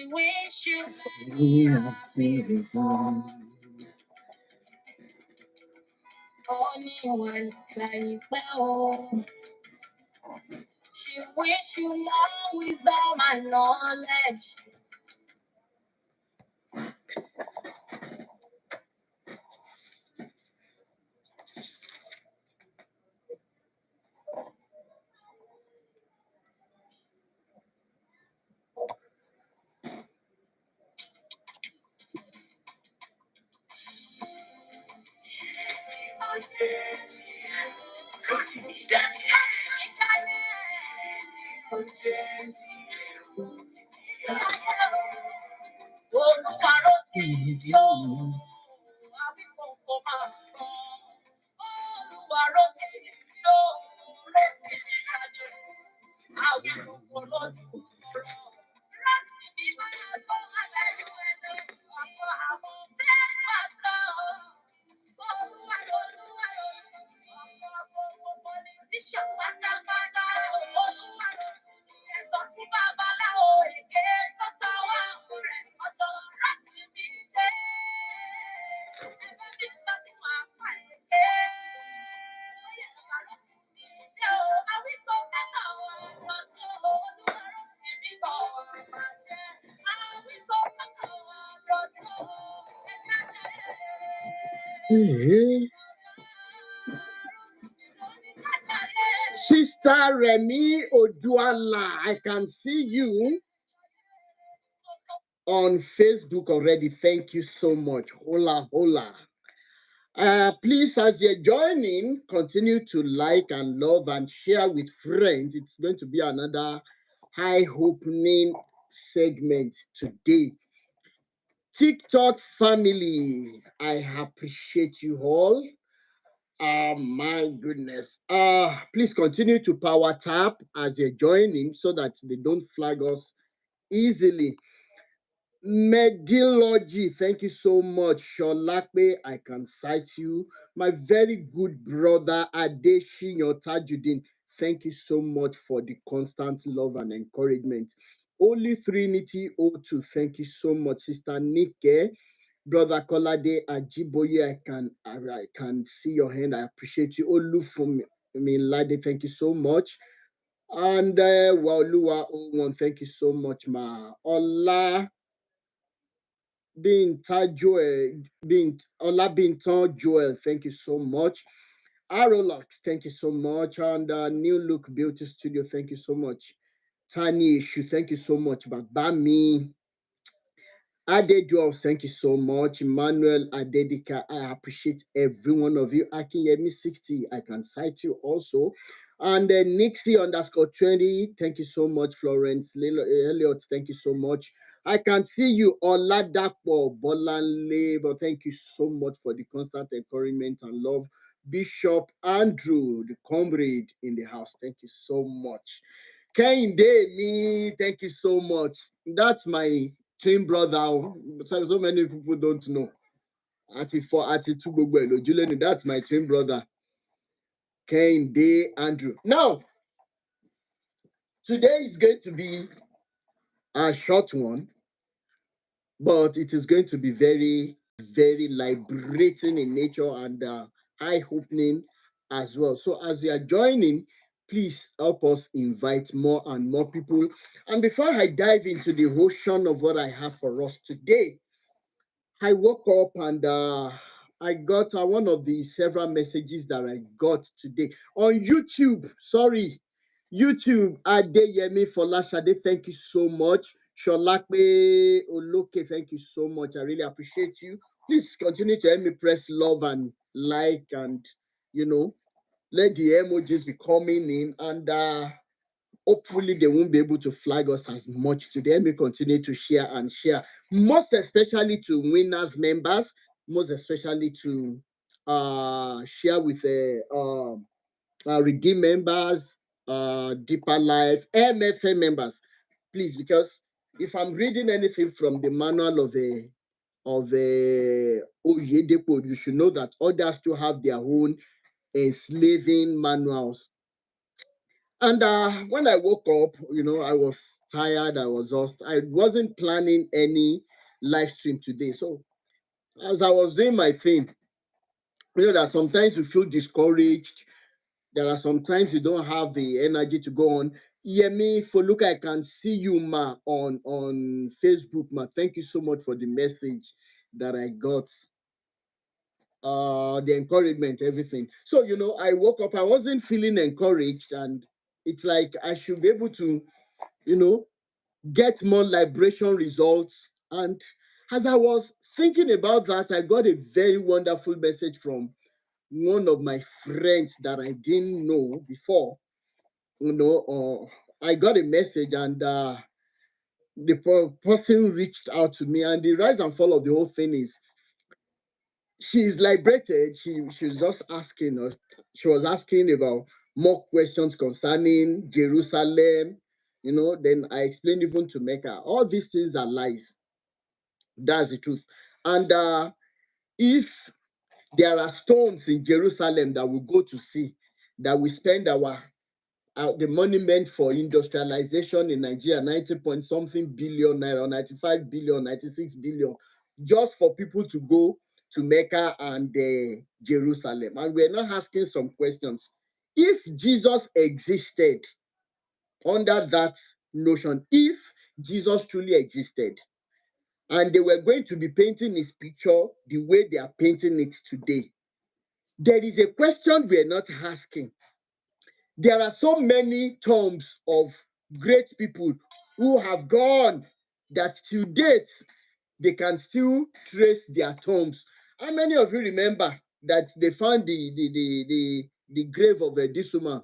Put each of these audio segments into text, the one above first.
wish you happy returns. Anyone like well. She wish you more wisdom and knowledge. Sister Remy Oduala, I can see you on Facebook already. Thank you so much. Hola, hola. Please, as you're joining, continue to like and love and share with friends. It's going to be another eye-opening segment today. TikTok family, I appreciate you all. My goodness. Please continue to power tap as you're joining so that they don't flag us easily. Medilogy, thank you so much. Sholakbe, I can cite you. My very good brother Adeshinyo Tajuddin, thank you so much for the constant love and encouragement. Holy Trinity O2, thank you so much. Sister Nike, Brother Kolade Ajiboye, I can see your hand. I appreciate you. Olufumi Lade, thank you so much. And Waluwa O1, thank you so much, ma. Ola Binta Joel, Ola Binton Joel, thank you so much. Arolox, thank you so much. And New Look Beauty Studio, thank you so much. Tani Issue, thank you so much. Babami, Ade Jobs, thank you so much. Emmanuel Adedika, I appreciate every one of you. Akinyemi 60, I can cite you also. And then Nixie underscore 20, thank you so much. Florence Elliot, thank you so much. I can see you, Oladapo Bolanle, but thank you so much for the constant encouragement and love. Bishop Andrew, the comrade in the house, thank you so much. Kehinde me, thank you so much. That's my twin brother. So many people don't know. That's my twin brother. Kehinde Andrew. Now, today is going to be a short one, but it is going to be very, very liberating in nature and eye-opening as well. So as you are joining, please help us invite more and more people. And before I dive into the ocean of what I have for us today, I woke up and I got one of the several messages that I got today on YouTube. Sorry, YouTube. Adeyemi Folashade, thank you so much. Sholakbe Oloke, thank you so much. I really appreciate you. Please continue to help me press love and like and, let the emojis be coming in and hopefully they won't be able to flag us as much today. Let me continue to share and share, most especially to winners members, most especially to share with redeem members, deeper life, MFA members, please, because if I'm reading anything from the manual of a Oyedepo, you should know that others still have their own enslaving manuals. And when I woke up, I was tired. I wasn't planning any live stream today. So as I was doing my thing, that sometimes you feel discouraged. There are sometimes you don't have the energy to go on. Yemi, for look, I can see you, ma, on Facebook, ma. Thank you so much for the message that I got. The encouragement, everything. So, I woke up, I wasn't feeling encouraged, and it's like I should be able to, you know, get more liberation results. And as I was thinking about that, I got a very wonderful message from one of my friends that I didn't know before. Or I got a message, and the person reached out to me, and the rise and fall of the whole thing is she's liberated. She was just asking us. She was asking about more questions concerning Jerusalem. Then I explained even to Mecca. All these things are lies. That's the truth. And if there are stones in Jerusalem that we go to see, that we spend the money meant for industrialization in Nigeria, 90 point something billion naira, 95 billion, 96 billion, just for people to go to Mecca and Jerusalem. And we're not asking some questions. If Jesus existed under that notion, if Jesus truly existed, and they were going to be painting his picture the way they are painting it today, there is a question we're not asking. There are so many tombs of great people who have gone that to date they can still trace their tombs. How many of you remember that they found the grave of this woman,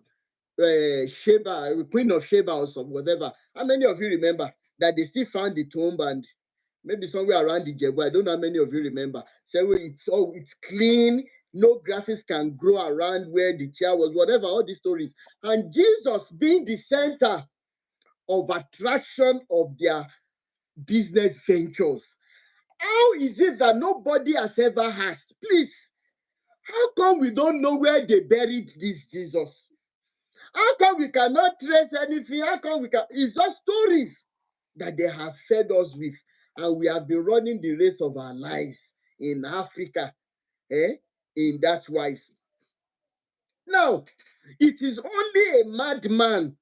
Sheba, Queen of Sheba or some whatever? How many of you remember that they still found the tomb, and maybe somewhere around the Jebu? I don't know how many of you remember. So it's clean, no grasses can grow around where the chair was, whatever, all these stories. And Jesus being the center of attraction of their business ventures. How is it that nobody has ever asked? Please, how come we don't know where they buried this Jesus? How come we cannot trace anything? How come we can? It's just stories that they have fed us with, and we have been running the race of our lives in Africa, in that wise. Now, it is only a madman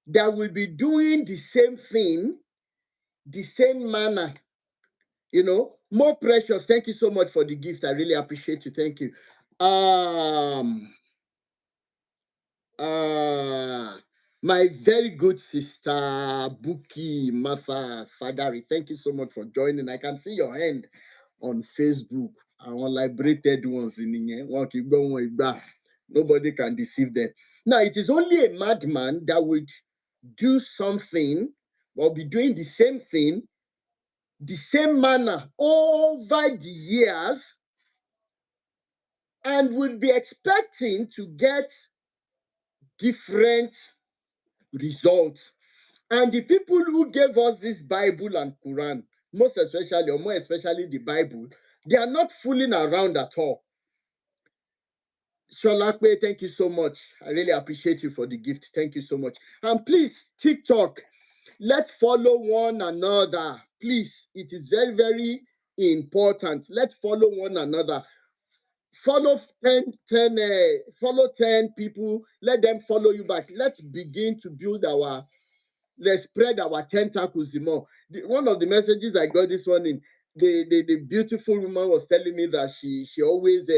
that will be doing the same thing, the same manner. More precious. Thank you so much for the gift. I really appreciate you. Thank you. My very good sister Buki Martha Fadari, thank you so much for joining. I can see your hand on Facebook. Our liberated ones in here. Nobody can deceive them. Now, it is only a madman that would do something or be doing the same thing, the same manner over the years, and would be expecting to get different results. And the people who gave us this Bible and Quran, most especially, or more especially the Bible, they are not fooling around at all. Sholakwe, thank you so much. I really appreciate you for the gift. Thank you so much. And please, TikTok, let's follow one another. Please, it is very, very important. Let's follow one another. Follow 10 people. Let them follow you back. Let's begin to build let's spread our tentacles the more. One of the messages I got this morning, the beautiful woman was telling me that she always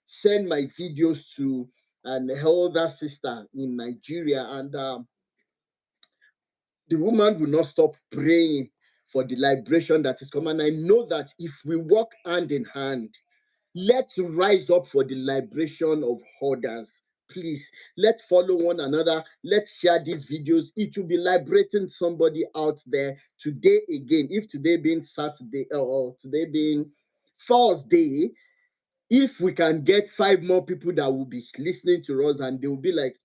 send my videos to an elder sister in Nigeria, and the woman will not stop praying for the liberation that is coming. And I know that if we walk hand in hand, let's rise up for the liberation of others. Please, let's follow one another. Let's share these videos. It will be liberating somebody out there today again. If today being Saturday or today being Thursday, if we can get 5 more people that will be listening to us, and they will be like,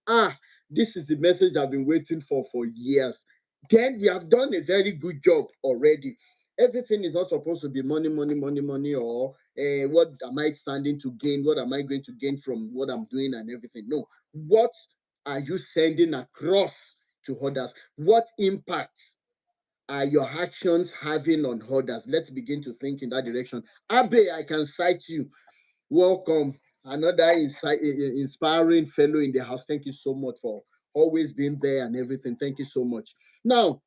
this is the message I've been waiting for years, then we have done a very good job already. Everything is not supposed to be money, money, money, money, or what am I standing to gain? What am I going to gain from what I'm doing and everything? No. What are you sending across to others? What impact are your actions having on others? Let's begin to think in that direction. Abe, I can cite you. Welcome. Another inspiring fellow in the house. Thank you so much for always being there and everything. Thank you so much. Now,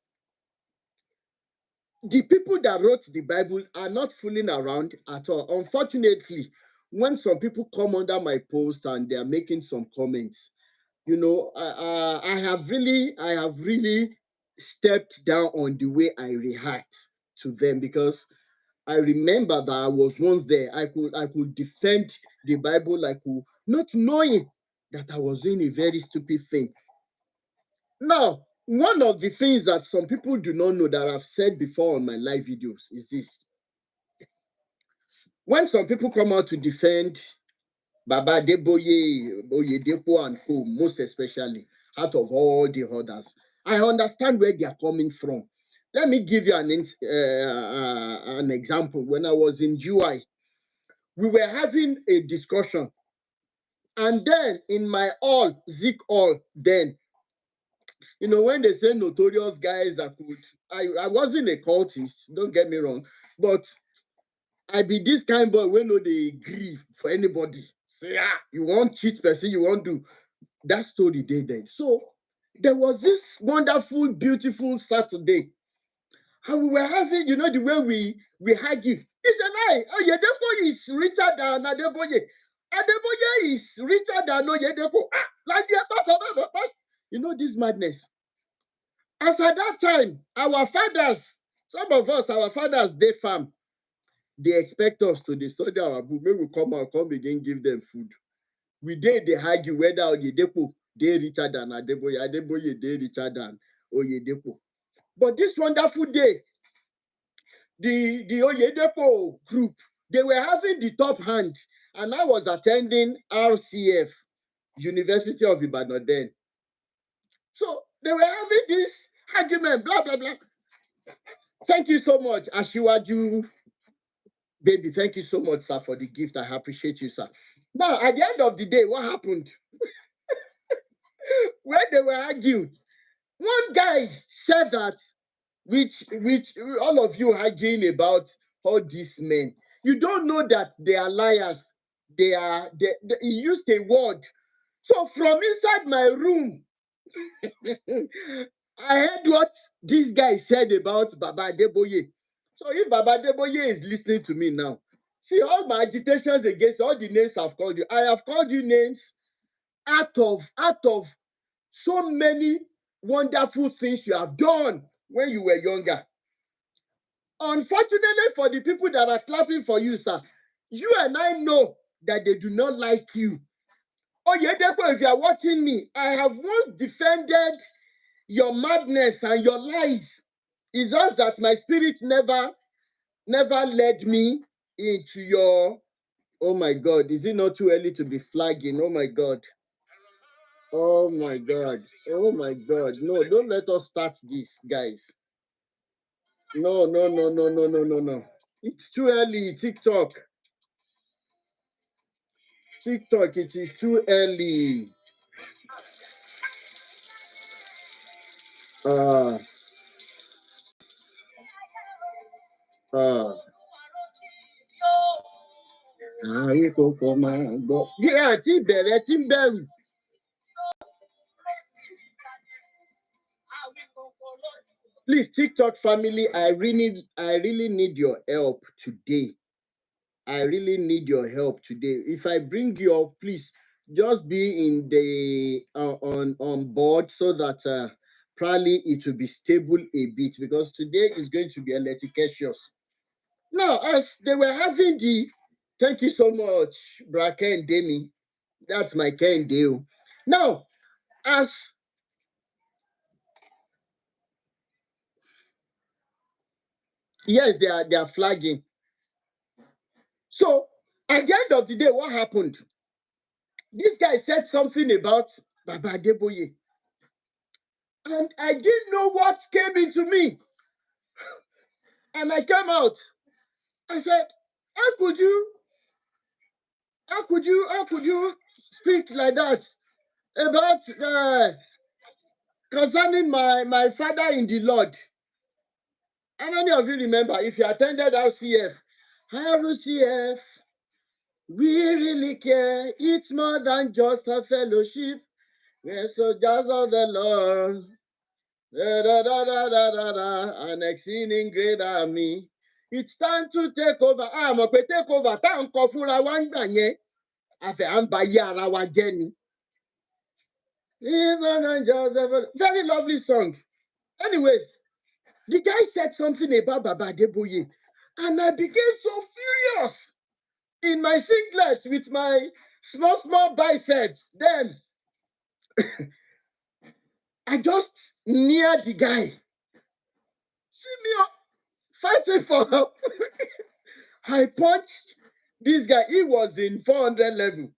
the people that wrote the Bible are not fooling around at all. Unfortunately, when some people come under my post and they are making some comments, I have really stepped down on the way I react to them, because I remember that I was once there. I could defend the Bible, I could, not knowing that I was doing a very stupid thing. Now, one of the things that some people do not know that I've said before on my live videos is this. When some people come out to defend Baba Deboye, Oyedepo and co, most especially, out of all the others, I understand where they are coming from. Let me give you an example. When I was in UI, we were having a discussion, and then in my all, Zik all, then, when they say notorious guys that could, I wasn't a cultist, don't get me wrong, but I be this kind boy when no they grieve for anybody. Say, you want cheat person, you want to. That story they then. So there was this wonderful, beautiful Saturday, and we were having, the way we argue. It's a lie. Oyedepo is richer than Adeboye. Adeboye is richer than Oyedepo. Like the pastor, this madness. As at that time, our fathers, some of us, our fathers, they farm. They expect us to dey study our book, make we come out, come begin give them food. We dey argue whether Oyedepo dey richer than Adeboye, Adeboye dey richer than Oyedepo. But this wonderful day, the Oyedepo group, they were having the top hand, and I was attending RCF, University of Ibadan then. So they were having this argument, blah blah blah. Thank you so much, Ashiwaju baby. Thank you so much, sir, for the gift. I appreciate you, sir. Now, at the end of the day, what happened? When they were arguing, one guy said that, which all of you arguing about all these men, you don't know that they are liars. He used a word. So from inside my room, I heard what this guy said about Baba Adeboye. So if Baba Adeboye is listening to me now, see all my agitations against all the names I've called you. I have called you names out of so many wonderful things you have done when you were younger. Unfortunately for the people that are clapping for you, sir, you and I know that they do not like you. Oyedepo, if you are watching me, I have once defended your madness and your lies. It's just that my spirit never led me into your. Oh my God, is it not too early to be flagging? Oh my God. Oh my God. Oh my God. No, don't let us start this, guys. No, no, no, no, no, no, no, no. It's too early. TikTok. TikTok, it is too early. Uh, uh. Yeah, tí bẹ̀rẹ̀ tí ń bẹ̀rù. Please, TikTok family, I really need your help today. I really need your help today. If I bring you up, please just be in the on board, so that probably it will be stable a bit, because today is going to be electricious. Now, as they were having the, thank you so much, Braken Demi. That's my Ken deal. Now, as yes, they are flagging. So at the end of the day, what happened? This guy said something about Baba Adeboye, and I didn't know what came into me. And I came out. I said, "How could you? How could you? How could you speak like that about?" concerning my father in the Lord. How many of you remember if you attended RCF? RCF, we really care. It's more than just a fellowship. We're soldiers of the Lord. Da, da, da, da, da, da, da, an exceeding great army. It's time to take over. Mo pe take over. Tá ń kọ fúnra wa ń gbà yẹn. Àfẹ́ à ń ba yé ara wa jẹ́ ni. Very lovely song. Anyways, the guy said something about Baba Adeboye, and I became so furious in my singlet with my small biceps. Then I just near the guy. See me fighting for help. I punched this guy. He was in 400 level.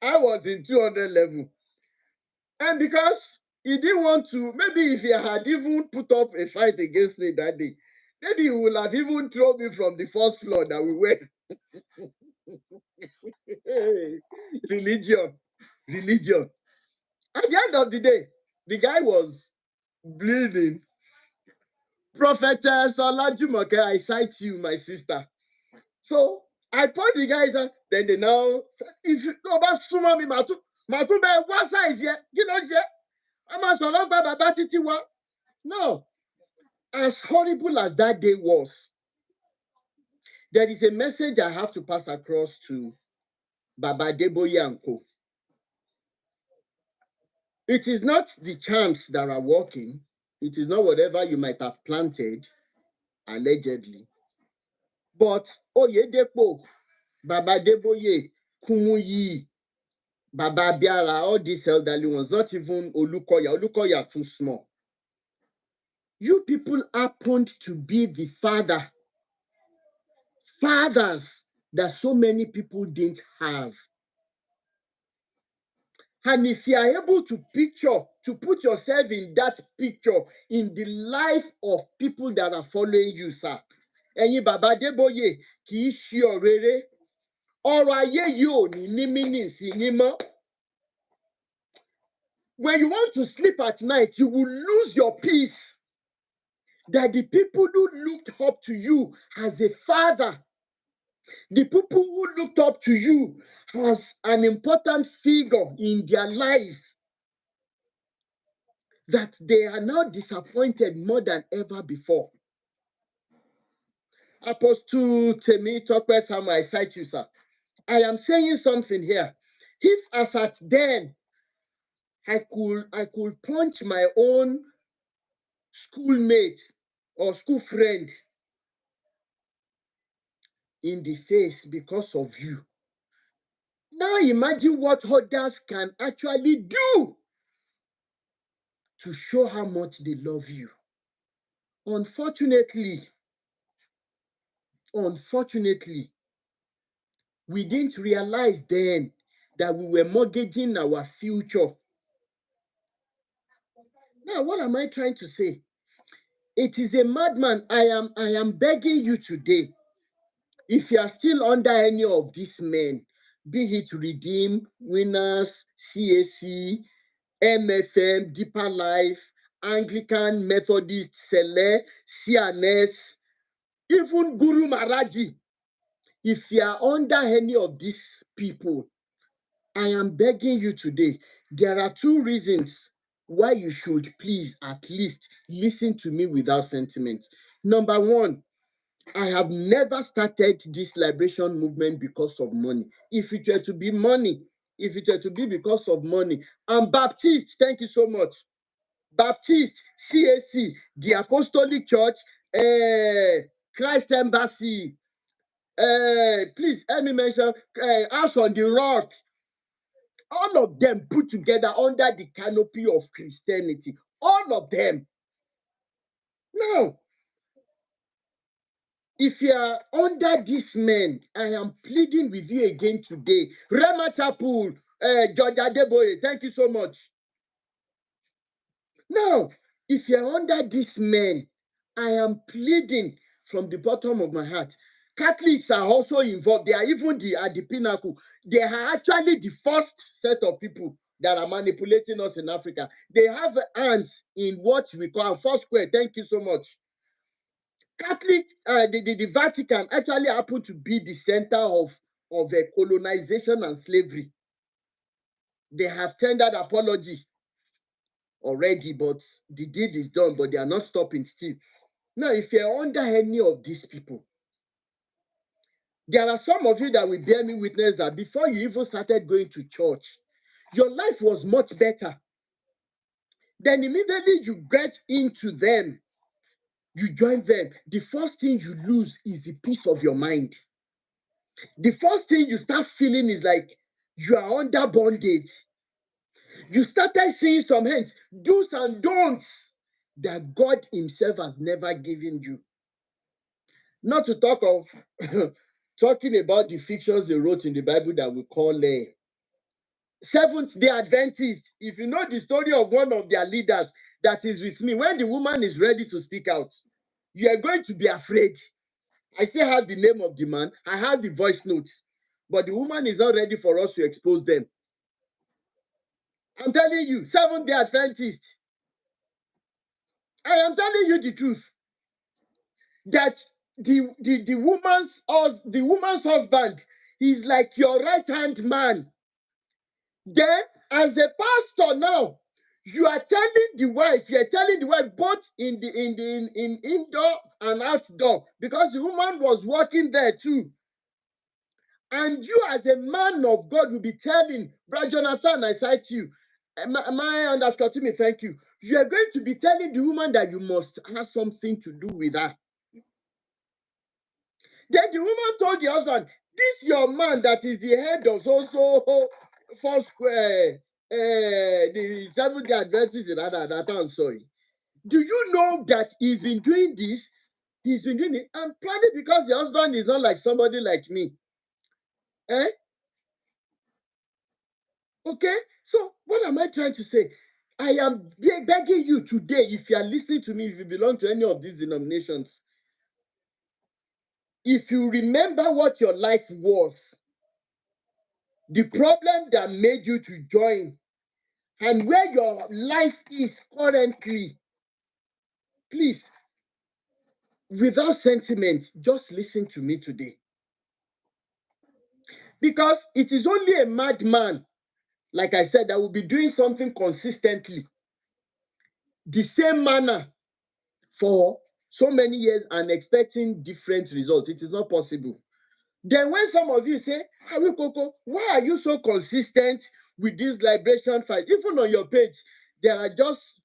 I was in 200 level. And because he didn't want to, maybe if he had even put up a fight against me that day, maybe he would have even thrown me from the first floor that we were. Religion. At the end of the day, the guy was bleeding. Prophetess Olajumoke, I cite you, my sister. So I point the guys out, then they now, if you go back sumo mi, màá tún bẹ wá size yẹ, kí ló ṣe? A máa sọ̀rọ̀ nípa bàbá títí wa. No, as horrible as that day was, there is a message I have to pass across to Baba Adeboye and Co. It is not the charms that are working. It is not whatever you might have planted, allegedly. But Oyedepo, Baba Adeboye, Kumuyi, Baba Biara, all these elderly ones, not even Olukoya. Olukoya too small. You people happened to be the fathers that so many people didn't have. And if you are able to put yourself in that picture, in the life of people that are following you, sir. Ẹ̀yin Baba Adeboye, kì í ṣe ọ̀rẹ́rẹ́. Ọ̀rọ̀ ayé yìí ò ní meaning sí yín mọ́. When you want to sleep at night, you will lose your peace. That the people who looked up to you as a father, the people who looked up to you as an important figure in their lives, that they are now disappointed more than ever before. Apostle Temi Tokwe Samuel, I cite you, sir. I am saying something here. If as at then I could punch my own schoolmate or school friend in the face because of you. Now imagine what others can actually do to show how much they love you. Unfortunately, we didn't realize then that we were mortgaging our future. Now, what am I trying to say? It is a madman. I am begging you today. If you are still under any of these men, be it Redeem, Winners, CAC, MFM, Deeper Life, Anglican, Methodist, Sele, CNS, even Guru Maharaji, if you are under any of these people, I am begging you today. There are two reasons why you should please at least listen to me without sentiment. Number one, I have never started this liberation movement because of money. If it were to be money, if it were to be because of money, I'm Baptist. Thank you so much. Baptist, CAC, the Apostolic Church, Christ Embassy. Please let me mention House on the Rock. All of them put together under the canopy of Christianity. All of them. Now, if you are under these men, I am pleading with you again today. Rema Chapel, George Adeboye, thank you so much. Now, if you are under these men, I am pleading from the bottom of my heart. Catholics are also involved. They are even at the pinnacle. They are actually the first set of people that are manipulating us in Africa. They have hands in what we call Four Square. Thank you so much. Catholic, the Vatican actually happened to be the center of colonization and slavery. They have tendered apology already, but the deed is done, but they are not stopping still. Now, if you're under any of these people, there are some of you that will bear me witness that before you even started going to church, your life was much better. Then immediately you get into them, you join them. The first thing you lose is the peace of your mind. The first thing you start feeling is like you are under bondage. You started seeing some hands, do's and don'ts that God Himself has never given you. Not to talk of talking about the fictions they wrote in the Bible that we call Seventh-day Adventists. If you know the story of one of their leaders that is with me, when the woman is ready to speak out, you are going to be afraid. I still have the name of the man, I have the voice notes, but the woman is not ready for us to expose them. I'm telling you, Seventh-day Adventists. I am telling you the truth. That the woman's husband is like your right hand man. Then, as a pastor now, you are telling the wife both in indoor and outdoor, because the woman was working there too. And you, as a man of God, will be telling Brother Jonathan, I cite you. My underscore to me, thank you. You are going to be telling the woman that you must have something to do with her. Then the woman told the husband, this your man that is the head of so Four Square, the Seventh-day Adventist in that town, sorry. Do you know that he's been doing this? He's been doing it, and probably because the husband is not like somebody like me. Okay? So what am I trying to say? I am begging you today, if you are listening to me, if you belong to any of these denominations, if you remember what your life was, the problem that made you to join, and where your life is currently, please, without sentiment, just listen to me today. Because it is only a madman, like I said, that will be doing something consistently, the same manner, for so many years and expecting different results. It is not possible. Then when some of you say, Koko, why are you so consistent with this liberation fight? Even on your page, there are just,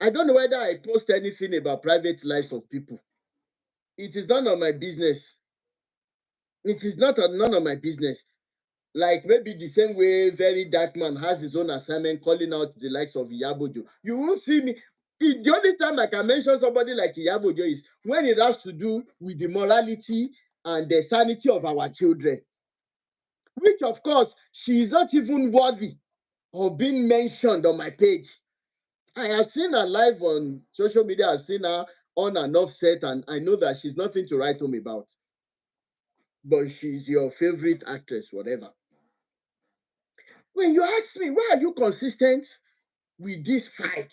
I don't know whether I post anything about private lives of people. It is none of my business. It is none of my business. Like maybe the same way very dark man has his own assignment calling out the likes of Iyabojo. You won't see me. The only time I can mention somebody like Iyabojo is when it has to do with the morality and the sanity of our children. Which, of course, she is not even worthy of being mentioned on my page. I have seen her live on social media. I've seen her on and off set, and I know that she's nothing to write home about. But she's your favorite actress, whatever. When you ask me, why are you consistent with this fight?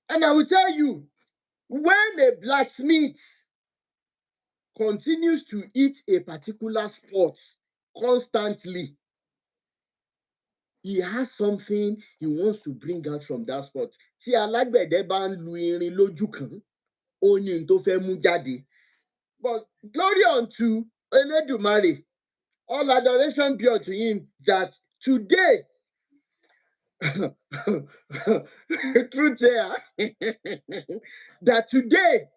And I will tell you, when a blacksmith continues to eat a particular spot constantly, he has something he wants to bring out from that spot. Tí alágbẹ̀dẹ bá ń lu irin lójú kan, ó ní n tó fẹ́ mú jáde. But glory unto Elédùmarè, all adoration be unto him, that today, truth here, that today,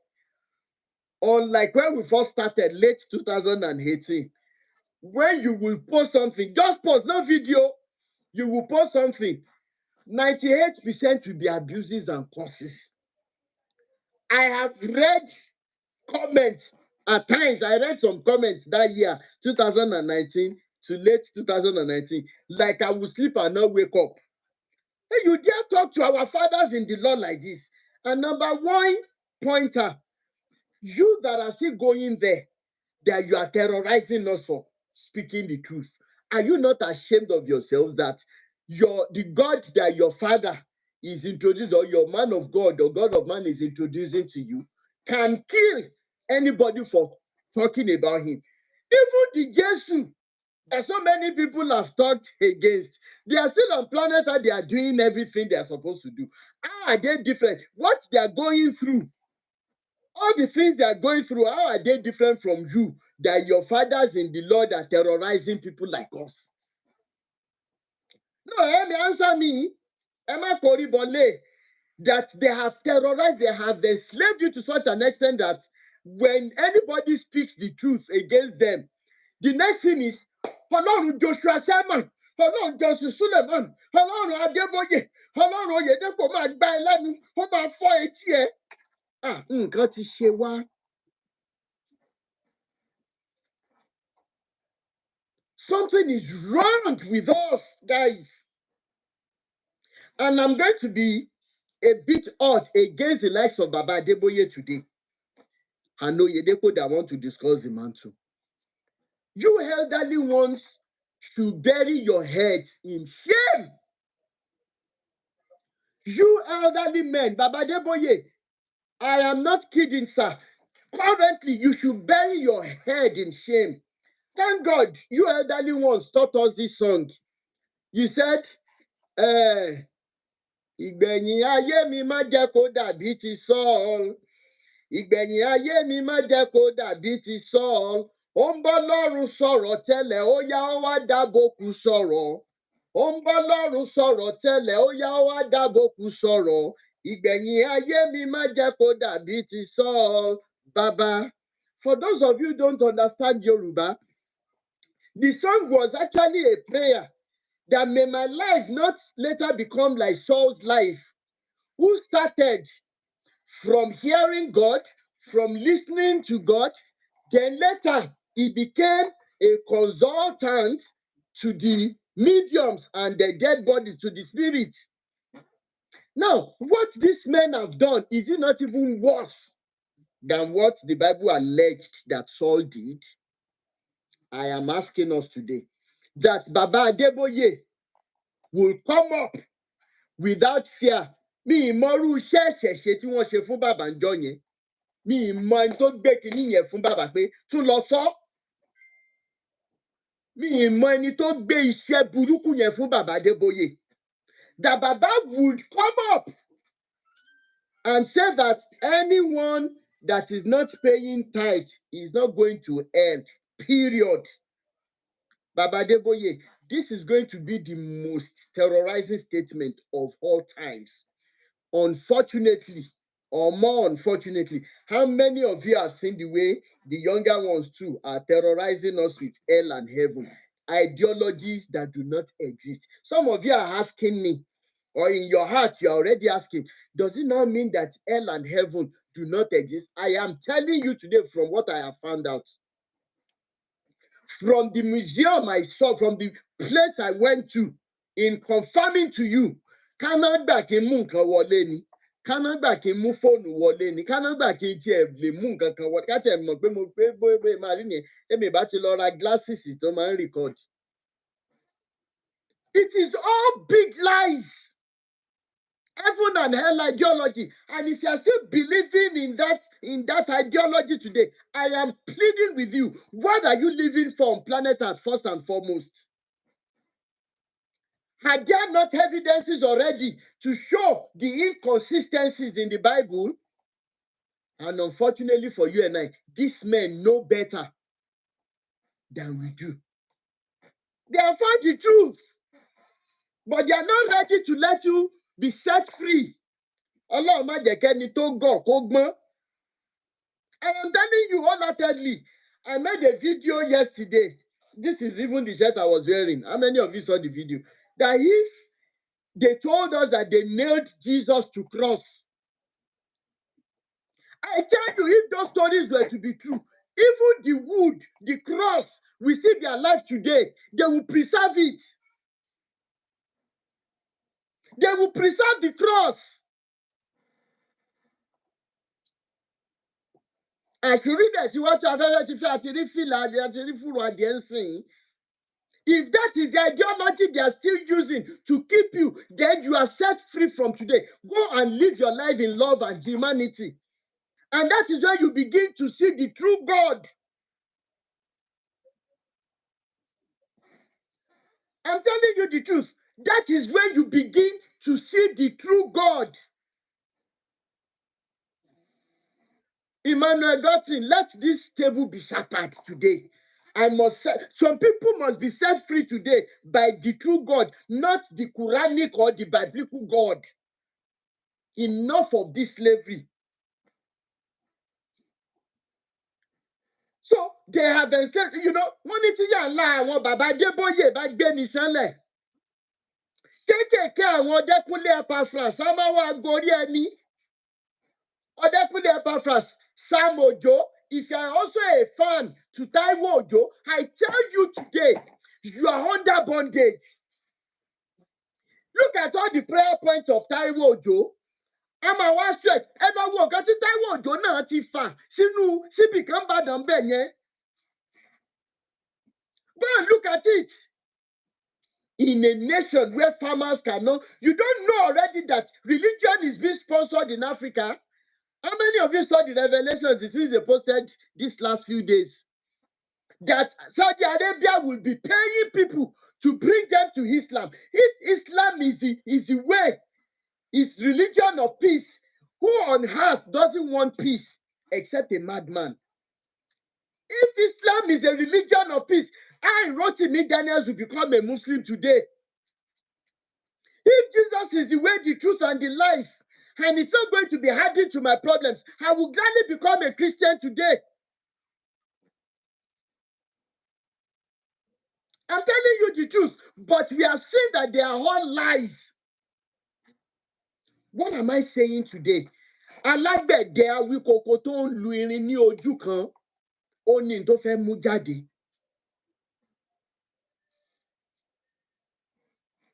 unlike when we first started, late 2018, when you will post something, just post, no video, you will post something, 98% will be abuses and curses. I have read comments at times. I read some comments that year, 2019 to late 2019, like I will sleep and not wake up. Hey, you dare talk to our fathers in the Lord like this? And number one pointer, you that are still going there, that you are terrorizing us for speaking the truth. Are you not ashamed of yourselves that the God that your father is introduced, or your man of God or God of man is introducing to you, can kill anybody for talking about him. Even the Jesus that so many people have talked against, they are still on planet Earth. They are doing everything they are supposed to do. How are they different? What they are going through, all the things they are going through, how are they different from you, that your fathers in the Lord are terrorizing people like us? No, answer me. Emma Koribole, that they have terrorized, they have enslaved you to such an extent that when anybody speaks the truth against them, the next thing is, Ọlọ́run Joshua Sherman, Ọlọ́run Justice Suleiman, Ọlọ́run Adébóyè, Ọlọ́run Oyedepo máa gbá ẹ lẹ́nu, ó máa fọ́ etí ẹ. Nǹkan ti ṣe wá. Something is wrong with us, guys. And I'm going to be a bit hot against the likes of Baba Adeboye today and Oyedepo that want to discuss the mantle. You elderly ones should bury your heads in shame. You elderly men, Baba Adeboye, I am not kidding, sir. Currently, you should bury your head in shame. Thank God you elderly ones taught us this song. You said, ìgbẹ̀yìn ayé mi má jẹ́ kó dàbí ti Sọ́ọ̀lù. Ìgbẹ̀yìn ayé mi má jẹ́ kó dàbí ti Sọ́ọ̀lù. Ó ń bọ́ lọ́rùn sọ̀rọ̀ tẹ́lẹ̀, ó yá ó wá dábòkú sọ̀rọ̀. Ó ń bọ́ lọ́rùn sọ̀rọ̀ tẹ́lẹ̀, ó yá ó wá dábòkú sọ̀rọ̀. Ìgbẹ̀yìn ayé mi má jẹ́ kó dàbí ti Sọ́ọ̀lù. Baba, for those of you who don't understand Yoruba, the song was actually a prayer that may my life not later become like Saul's life, who started from hearing God, from listening to God, then later he became a consultant to the mediums and the dead body, to the spirits. Now, what these men have done, is it not even worse than what the Bible alleged that Saul did? I am asking us today that Baba Adeboye will come up without fear. Mi ìmọ̀rú iṣẹ́ ẹ̀ṣẹ̀ṣe tí wọ́n ṣe fún bàbá ńjọ́ yẹn. Mi ìmọ̀ ẹni tó gbé kinní yẹn fún bàbá pé tún lọ sọ. Mi ìmọ̀ ẹni tó gbé iṣẹ́ burúkú yẹn fún bàbá Adébóyè. That Baba would come up and say that anyone that is not paying tithe is not going to hell. Period. Baba Adeboye, this is going to be the most terrorizing statement of all times. Unfortunately, or more unfortunately, how many of you have seen the way the younger ones too are terrorizing us with hell and heaven? Ideologies that do not exist. Some of you are asking me, or in your heart, you're already asking, does it not mean that hell and heaven do not exist? I am telling you today from what I have found out. From the museum I saw, from the place I went to, in confirming to you, Canada kí n mú nǹkan wọlé ni, Canada kí n mú fóònù wọlé ni, Canada kí n tiẹ̀ lè mú nǹkan kan wọlé, ká tiẹ̀ mọ̀ pé mo pé bóyá máa rí nìyẹn, èmi bá ti lọ ra glasses tó máa ń record. It is all big lies. Heaven and hell ideology. And if you are still believing in that ideology today, I am pleading with you. What are you living for on planet Earth first and foremost? Are there not evidences already to show the inconsistencies in the Bible? And unfortunately for you and I, these men know better than we do. They have found the truth, but they are not ready to let you be set free. Ọlọ́run má jẹ́ kẹ́ni tó gọ̀ kó gbọ́n. I am telling you wholeheartedly. I made a video yesterday. This is even the shirt I was wearing. How many of you saw the video? That if they told us that they nailed Jesus to cross, I tell you, if those stories were to be true, even the wood, the cross, we see their life today, they will preserve it. They will preserve the cross. Àṣírí dẹ̀ tí wọ́n tún afẹ́fẹ́ ti fẹ́ àti rí fìlà àti rí fùrọ̀ adìẹ ń sìn. If that is the ideology they are still using to keep you, then you are set free from today. Go and live your life in love and humanity. And that is where you begin to see the true God. I'm telling you the truth. That is when you begin to see the true God. Emmanuel Dotson, let this table be shattered today. Some people must be set free today by the true God, not the Quranic or the biblical God. Enough of this slavery. So they have enslaved, wọ́n ní tí yàrá àwọn bàbá Adébóyè bá gbé ní sánlẹ̀. Kéékèèké àwọn Ọdẹ́kúnlé Epaphras á máa wá gorí ẹni. Oyedepo Epaphras, Sam Ojo, if you are also a fan to Taiwo Ojo, I tell you today, you are under bondage. Look at all the prayer points of Taiwo Ojo. I'm a one straight. Ever walk at Taiwo Ojo náà ti fà sínú síbì kan bàdàn bẹ́ẹ̀ yẹn. Go and look at it. In a nation where farmers cannot, you don't know already that religion is being sponsored in Africa. How many of you saw the revelations the things they posted these last few days? That Saudi Arabia will be paying people to bring them to Islam. If Islam is the way, is religion of peace, who on earth doesn't want peace except a madman? If Islam is a religion of peace, I wrote in me Daniels will become a Muslim today. If Jesus is the way, the truth, and the life, and it's not going to be adding to my problems, I will gladly become a Christian today. I'm telling you the truth, but we are seeing that they are all lies. What am I saying today? Alágbẹ̀dẹ awíkoko tó ń lu irin ní ojú kan, ó ní tó fẹ́ mú jáde.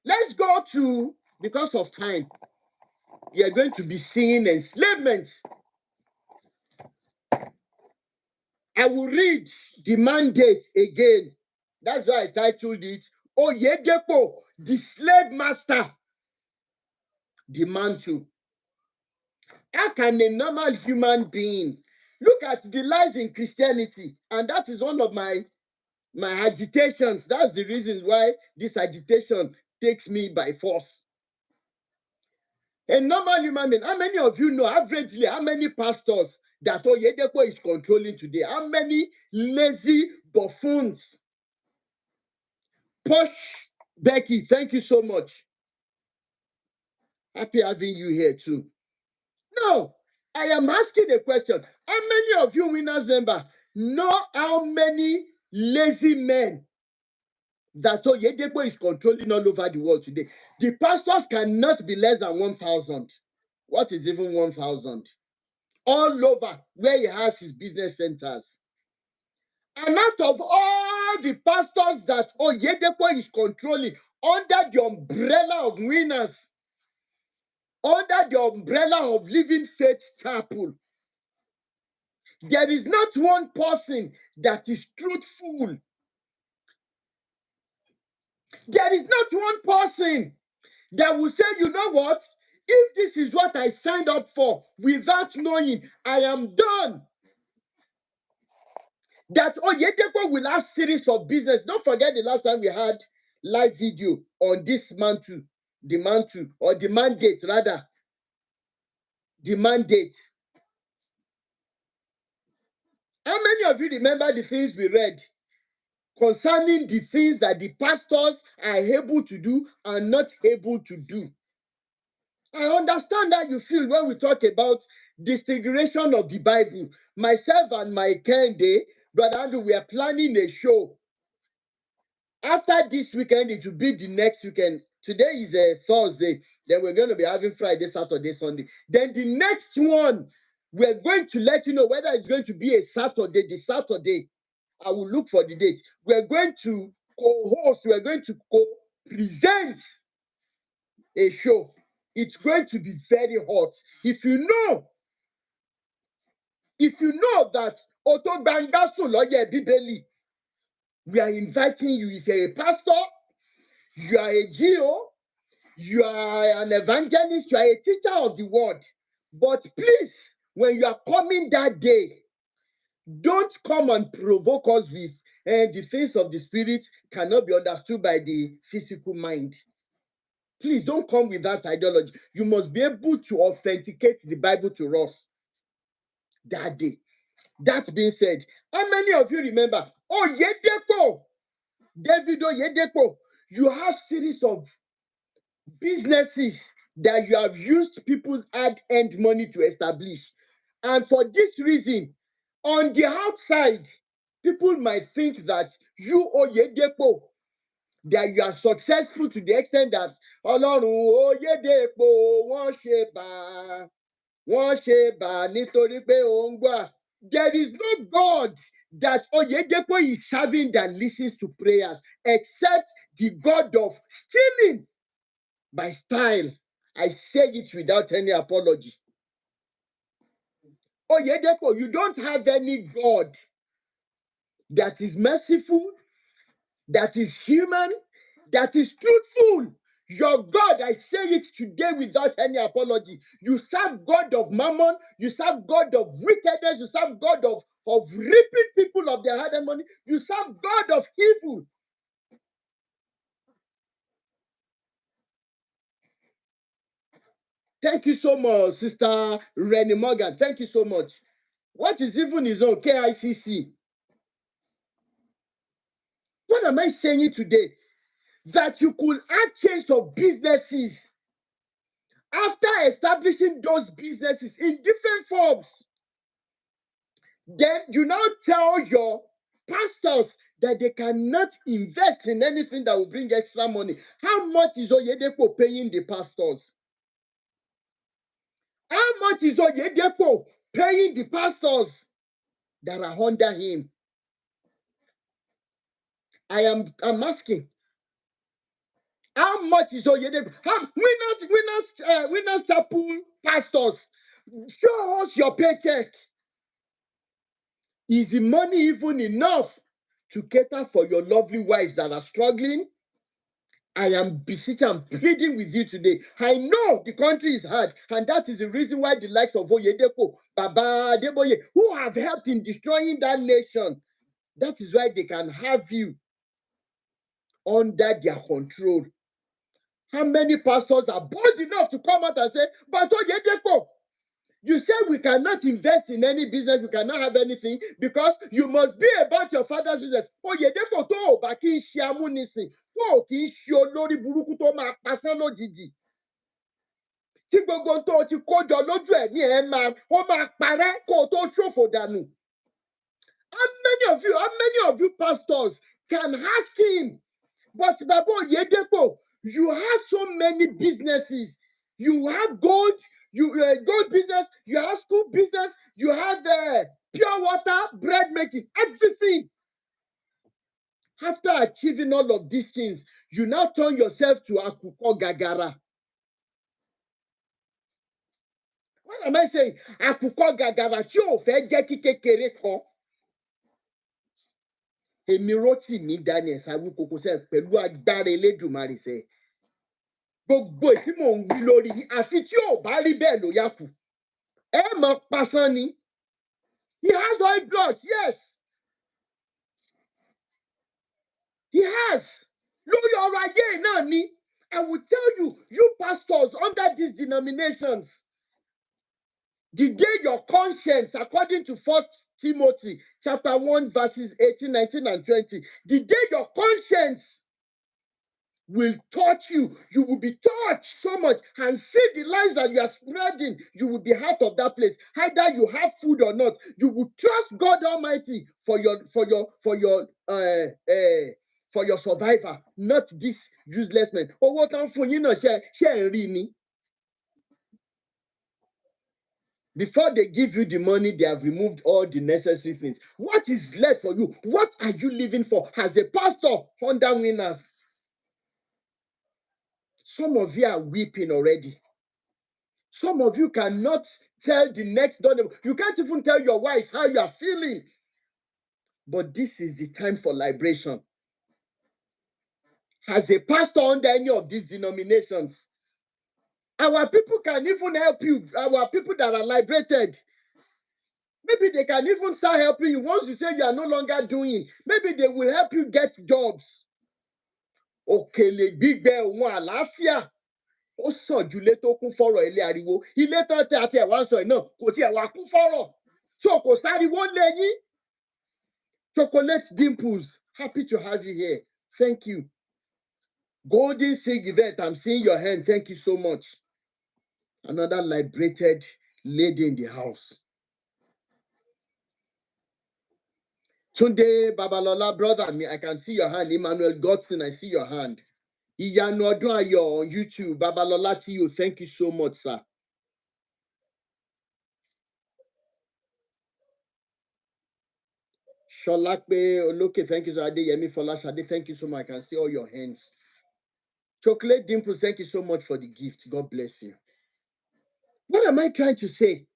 Let's go to, because of time, we are going to be seeing enslavement. I will read the mandate again. That's why I titled it, Oyedepo, the slave master, the Mantle. How can a normal human being look at the lies in Christianity? And that is one of my agitations. That's the reason why this agitation takes me by force. A normal human being, how many of you know averagely how many pastors that Oyedepo is controlling today? How many lazy buffoons? Posh Becky, thank you so much. Happy having you here too. Now, I am asking a question. How many of you winners member know how many lazy men that Oyedepo is controlling all over the world today? The pastors cannot be less than 1,000. What is even 1,000? All over where he has his business centers. And out of all the pastors that Oyedepo is controlling under the umbrella of winners, under the umbrella of Living Faith Chapel, there is not one person that is truthful. There is not one person that will say, you know what? If this is what I signed up for without knowing, I am done. That Oyedepo will have series of business. Don't forget the last time we had live video on this mantle, the mantle, or the mandate rather. The mandate. How many of you remember the things we read concerning the things that the pastors are able to do and not able to do? I understand how you feel when we talk about disintegration of the Bible. Myself and my Kende, Brother Andrew, we are planning a show. After this weekend, it will be the next weekend. Today is a Thursday. Then we're going to be having Friday, Saturday, Sunday. Then the next one, we're going to let you know whether it's going to be a Saturday. The Saturday, I will look for the date. We're going to co-host, we're going to co-present a show. It's going to be very hot. If you know that Oto Bangasu Lawyer Bibeli, We are inviting you. If you're a pastor, you are a GO, you are an evangelist, you are a teacher of the word. But please, when you are coming that day, don't come and provoke us with the things of the spirit cannot be understood by the physical mind. Please don't come with that ideology. You must be able to authenticate the Bible to us that day. That being said, how many of you remember Oyedepo, David Oyedepo? You have series of businesses that you have used people's hard-earned money to establish. And for this reason, on the outside, people might think that you, Oyedepo, that you are successful to the extent that Ọlọ́run Oyedepo wọ́n ṣe bá nítorí pé ó ń gbà. There is no God that Oyedepo is serving that listens to prayers except the God of stealing by style. I say it without any apology. Oyedepo, you don't have any God that is merciful, that is human, that is truthful. Your God, I say it today without any apology. You serve God of mammon, you serve God of wickedness, you serve God of ripping people of their hard-earned money, you serve God of evil. Thank you so much, Sister Rennie Morgan. Thank you so much. What is even his own KICC? What am I saying today? That you could have change of businesses after establishing those businesses in different forms. Then you now tell your pastors that they cannot invest in anything that will bring extra money. How much is Oyedepo paying the pastors? How much is Oyedepo paying the pastors that are under him? I'm asking. How much is Oyedepo? Winners Chapel pastors, show us your paycheck. Is the money even enough to cater for your lovely wives that are struggling? I am beseeching and pleading with you today. I know the country is hard, and that is the reason why the likes of Oyedepo, Baba Adeboye, who have helped in destroying that nation, that is why they can have you under their control. How many pastors are bold enough to come out and say, but Oyedepo, you said we cannot invest in any business, we cannot have anything because you must be about your father's business. Oyedepo tó ò bá kí ń ṣe amúnisìn, tó ò kí ń ṣe olórí burúkú tó máa pasán lójijì. Tí gbogbo tó o ti kójọ lójú ẹ̀ ní ẹ̀ ó máa parẹ́ kó o tó ṣòfò dànù. How many of you pastors can ask him? But Baba Oyedepo, you have so many businesses. You have gold, gold business, you have school business, you have pure water, bread making, everything. After achieving all of these things, you now turn yourself to Akuko Gagara. What am I saying? Akuko Gagara tí ò fẹ́ jẹ́ kí kékeré kan. Èmi Rótìmí Daniel Awíkókó sẹ́ pẹ̀lú agbára Elédùmarè sẹ́. Gbogbo tí mò ń wí lórí yìí àfi tí ò bá rí bẹ́ẹ̀ ló yá kù. Ẹ mọ̀ pasán ni. He has oil blocks, yes. He has. Lórí ọrọ̀ ayé náà ni. I will tell you, you pastors under these denominations, the day your conscience, according to 1 Timothy chapter 1, verses 18, 19, and 20, the day your conscience will touch you, you will be touched so much and see the lies that you are spreading, you will be out of that place. Either you have food or not, you will trust God Almighty for your survival, not this useless man. Oh, what I'm for you know, share me. Before they give you the money, they have removed all the necessary things. What is left for you? What are you living for as a pastor under winners? Some of you are weeping already. Some of you cannot tell the next door neighbor. You can't even tell your wife how you are feeling. But this is the time for liberation. As a pastor under any of these denominations, our people can even help you. Our people that are liberated, maybe they can even start helping you once you say you are no longer doing. Maybe they will help you get jobs. Òkèlè gbígbẹ òun àlàáfíà ó sàn ju ilé tó kún fọ́rọ̀ ilé ariwo. Ilé tán tẹ àti ẹ̀wà ń sọ náà kò tiẹ̀ wá kún fọ́rọ̀. So kò sáriwo lé yín. Chocolate Dimples, happy to have you here. Thank you. Golden Sig event, I'm seeing your hand. Thank you so much. Another liberated lady in the house. Tunde Babalola, brother, I can see your hand. Emmanuel Godson, I see your hand. Iyanu Odun Ayo on YouTube. Babalola to you. Thank you so much, sir. Sholakbe Oloke, thank you, sir. Adeyemi Folashade, thank you so much. I can see all your hands. Chocolate Dimples, thank you so much for the gift. God bless you. What am I trying to say?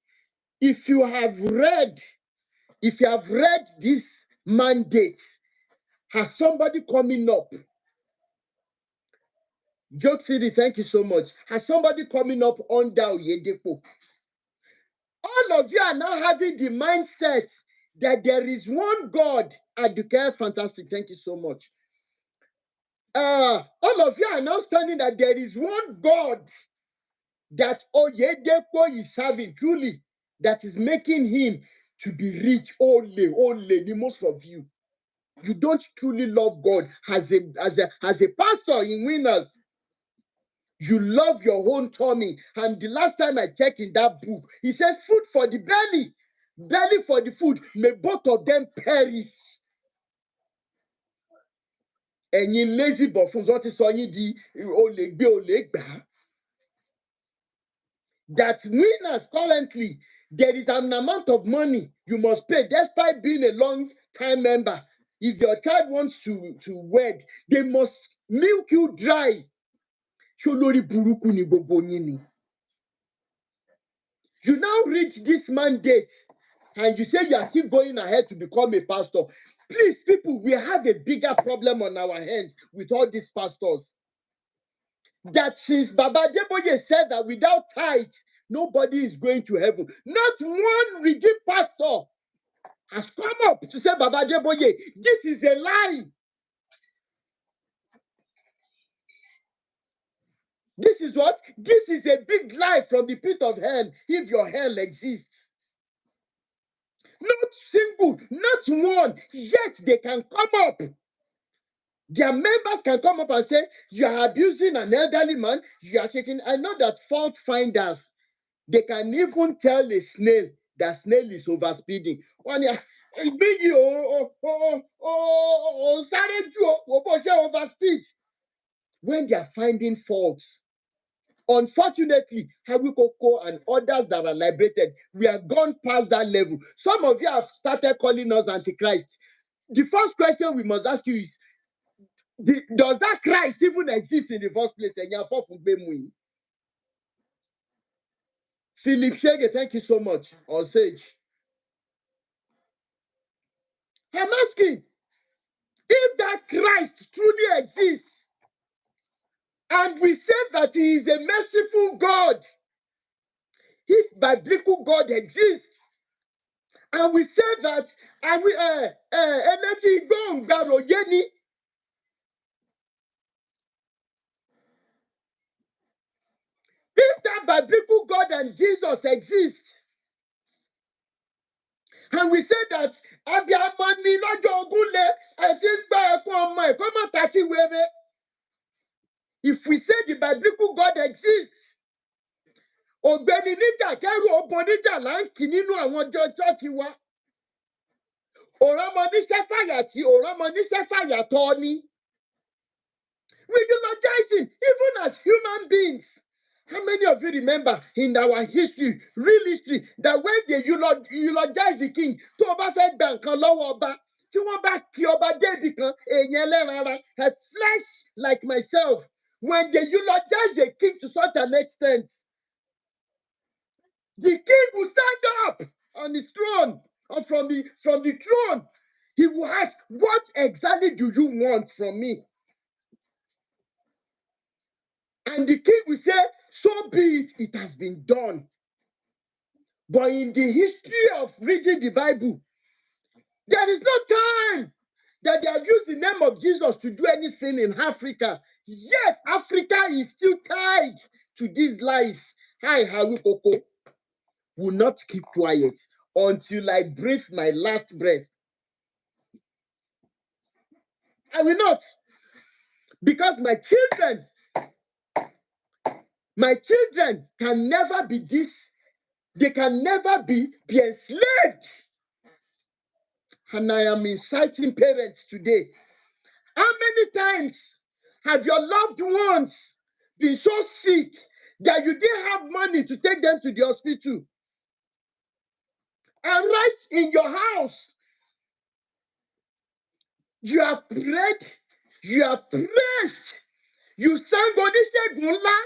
If you have read this mandate, has somebody coming up? Joke City, thank you so much. Has somebody coming up under Oyedepo? All of you are now having the mindset that there is one God. Aduke, fantastic. Thank you so much. All of you are now standing that there is one God that Oyedepo is serving, truly, that is making him to be rich. Only, the most of you. You don't truly love God as a pastor in Winners. You love your own tummy. And the last time I checked in that book, he says, food for the belly, belly for the food. May both of them perish. Ẹ̀yin lazy buffoons, what is on di olè gbà? That Winners currently, there is an amount of money you must pay despite being a long-time member. If your child wants to wed, they must milk you dry. Ṣé burúkú ni gbogbo yín ni? You now reach this mandate and you say you are still going ahead to become a pastor. Please, people, we have a bigger problem on our hands with all these pastors. That since Baba Adeboye said that without tithe, nobody is going to heaven. Not one redeemed pastor has come up to say, Baba Adeboye, this is a lie. This is what? This is a big lie from the pit of hell, if your hell exists. Not single, not one, yet they can come up. Their members can come up and say, you are abusing an elderly man, you are taking. I know that fault finders, they can even tell a snail that snail is overspeeding. Overspeed. When they are finding faults. Unfortunately, Hawikoko and others that are liberated, we have gone past that level. Some of you have started calling us Antichrist. The first question we must ask you is, does that Christ even exist in the first place? Philip Shege, thank you so much. On stage. I'm asking, if that Christ truly exists, and we say that he is a merciful God, if biblical God exists, and we say that, and we if that biblical God and Jesus exist, and we say that Abiamani lọ́jọ́ ogunle ẹtí ń gbọ́ ẹkún ọmọ ẹ̀ kó má tàtí wéré. If we say the biblical God exists, ògbẹ́ni níjà kẹ́rù ọ̀bọ níjà là ń kì nínú àwọn chọ́ọ̀chì wa. Òrọ́mọ níṣẹ́ fàyàtì, òrọ́mọ níṣẹ́ fàyàtọ̀ ni. We eulogizing even as human beings. How many of you remember in our history, real history, that when they eulogize the king, tó o bá fẹ́ gba nǹkan lọ́wọ́ ọba, tí wọ́n bá kí ọba débi kan, èèyàn ẹlẹ́ran ara, a flesh like myself, when they eulogize the king to such an extent, the king will stand up on his throne, or from the throne. He he will ask, what exactly do you want from me? And the king will say, so be it, it has been done. But in the history of reading the Bible, there is no time that they have used the name of Jesus to do anything in Africa. Yet Africa is still tied to these lies. Hi, Haru Koko will not keep quiet until I breathe my last breath. I will not. Because my children can never be this. They can never be enslaved. And I am inciting parents today. How many times have your loved ones been so sick that you didn't have money to take them to the hospital? And right in your house, you have prayed, you have praised, you sang Oníṣègùn ńlá,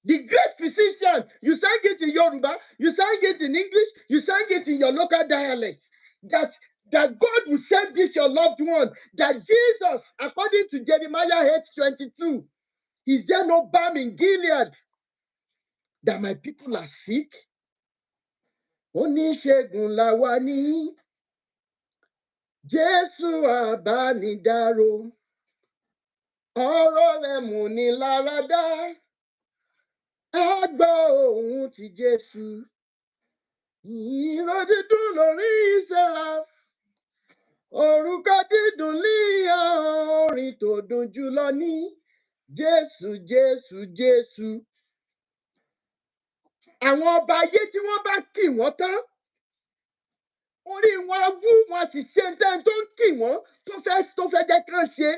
the great physician. You sang it in Yoruba, you sang it in English, you sang it in your local dialect. That God will send this your loved one. That Jesus, according to Jeremiah 8:22, is there no balm in Gilead? That my people are sick? Oníṣègùn la wá ní, Jésù àbánidáró, ọ̀rọ̀ rẹ̀ mú ni lára dá. Ẹ gbọ́ ohùn ti Jésù, ìró dídùn lórí Seraph, orúkọ dídùn ní orin tó dùn jùlọ ní Jésù, Jésù, Jésù. Àwọn ọba ayé tí wọ́n bá kì wọ́n tán, orí wọn á wú, wọn sì ṣe nǹkan tó ń kì wọ́n tó fẹ́ jẹ́ kán ṣe.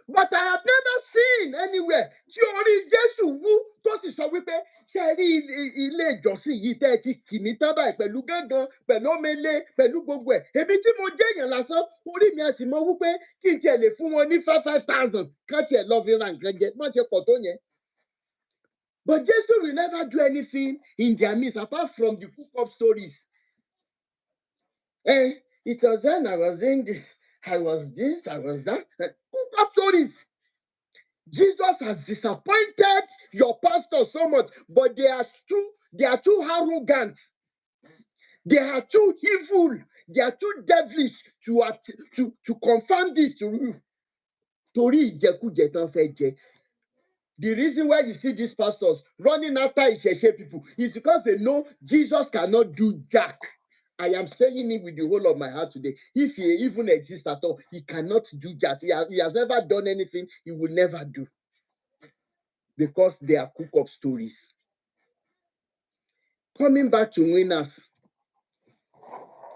But I have never seen anywhere tí orí Jésù wú tó sì sọ wípé ṣe rí ilé ìjọsìn yìí tẹ́ ẹ ti kì mí tán báyìí pẹ̀lú gángan, pẹ̀lú omele, pẹ̀lú gbogbo ẹ̀. Èmi tí mo jẹ́ èèyàn lásán, orí mi á sì mọ wípé kí n tiẹ̀ lè fún wọn ní 5,000 kán tiẹ̀ lọ fi ra nǹkan jẹ, má ṣe pọ̀ tó yẹn. But Jesus will never do anything in their midst apart from the cook-up stories. It was then I was in this, I was this, I was that. Cook-up stories. Jesus has disappointed your pastor so much, but they are too arrogant. They are too evil. They are too devilish to confirm this to you. Torí ìjẹkújẹ tán fẹ́ jẹ. The reason why you see these pastors running after Ìṣẹ̀ṣe people is because they know Jesus cannot do jack. I am saying it with the whole of my heart today. If he even exists at all, he cannot do jack. He has never done anything he will never do. Because they are cook-up stories. Coming back to winners,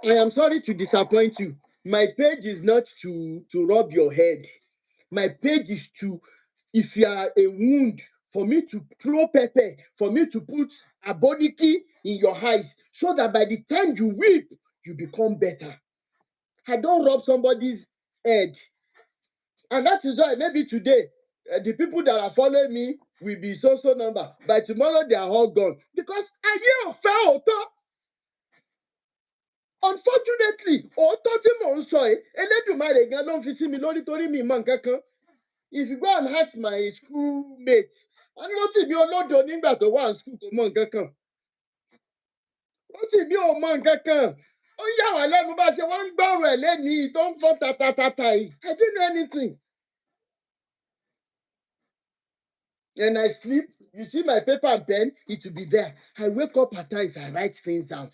I am sorry to disappoint you. My page is not to rub your head. My page is to, if you are a wound, for me to throw pepper, for me to put aboniki in your eyes, so that by the time you weep, you become better. I don't rub somebody's head. And that is why maybe today, the people that are following me will be so number. By tomorrow, they are all gone. Because ayé ò fẹ́ òótọ́. Unfortunately, òótọ́ tí mò ń sọ yìí, Elédùmarè gan ló ń fi sí mi lórí torí mi mọ nǹkan kan. If you go and ask my schoolmates, wọ́n ní Rótìmí olódo nígbà tó wà ní school kò mọ nǹkan kan. Rótìmí ò mọ nǹkan kan. Ó yà wá lẹ́nu bá ṣe wọ́n ń gbọ́rọ̀ ẹ̀ lẹ́nìí tó ń fọ́ tatatata yìí. I didn't know anything. And I sleep, you see my paper and pen, it will be there. I wake up at times, I write things down.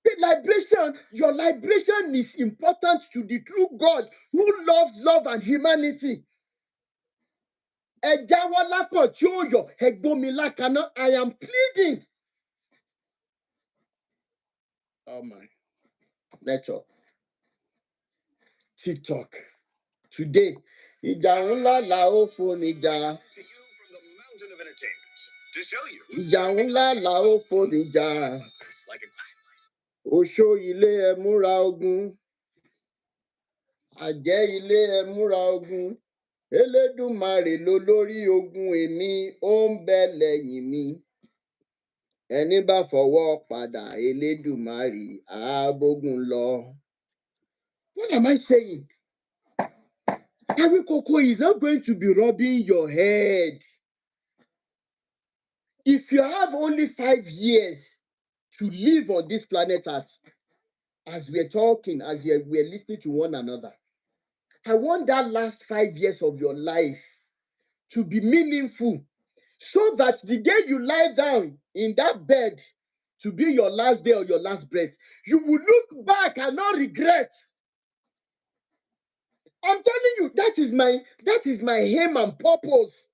The liberation, your liberation is important to the true God who loves love and humanity. I am pleading. Oh my. Lecture. TikTok. Today, ìjà ńlá la ó fonijà. Ìjà ńlá la ó fonijà. Oṣó ilé ẹ múra ogun. Àjẹ́ ilé ẹ múra ogun. Elédùmarè ló lórí ogun èmi, ó ń bẹ lẹ́yìn mi. Ẹni bá fọwọ́ padà Elédùmarè á bógun lọ. What am I saying? Awikoko is not going to be rubbing your head. If you have only 5 years to live on this planet Earth, as we're talking, as we're listening to one another, I want that last 5 years of your life to be meaningful, so that the day you lie down in that bed to be your last day or your last breath, you will look back and not regret. I'm telling you, that is my aim and purpose